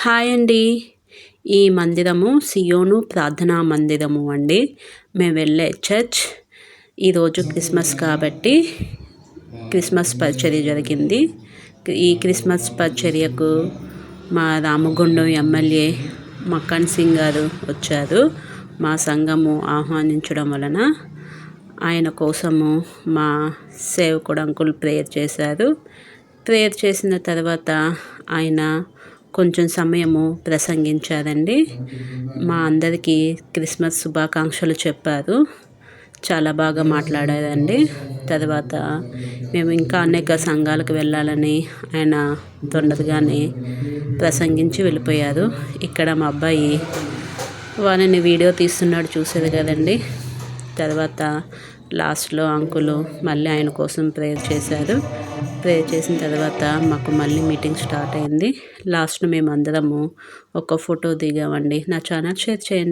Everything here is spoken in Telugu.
హాయ్ అండి. ఈ మందిరము సియోను ప్రార్థనా మందిరము అండి. మేము వెళ్ళే చర్చ్. ఈరోజు క్రిస్మస్ కాబట్టి క్రిస్మస్ పరిచర్య జరిగింది. ఈ క్రిస్మస్ పరిచర్యకు మా రామగుండం ఎమ్మెల్యే మక్కన్ సింగ్ గారు వచ్చారు. మా సంఘము ఆహ్వానించడం వలన ఆయన కోసము మా సేవకుడు అంకుల్ ప్రేయర్ చేశారు. ప్రేయర్ చేసిన తర్వాత ఆయన కొంచెం సమయము ప్రసంగించారండి. మా అందరికీ క్రిస్మస్ శుభాకాంక్షలు చెప్పారు. చాలా బాగా మాట్లాడారండి. తర్వాత మేము ఇంకా అనేక సంఘాలకు వెళ్ళాలని ఆయన తొందరగానే ప్రసంగించి వెళ్ళిపోయారు. ఇక్కడ మా అబ్బాయి వాళ్ళని వీడియో తీస్తున్నాడు, చూసేది కదండి. తర్వాత లాస్ట్లో అంకులు మళ్ళీ ఆయన కోసం ప్రేయర్ చేశారు. ప్రేయర్ చేసిన తర్వాత మాకు మళ్ళీ మీటింగ్ స్టార్ట్ అయింది. లాస్ట్లో మేము అందరము ఒక ఫోటో దిగామండి. నా ఛానల్ షేర్ చేయండి.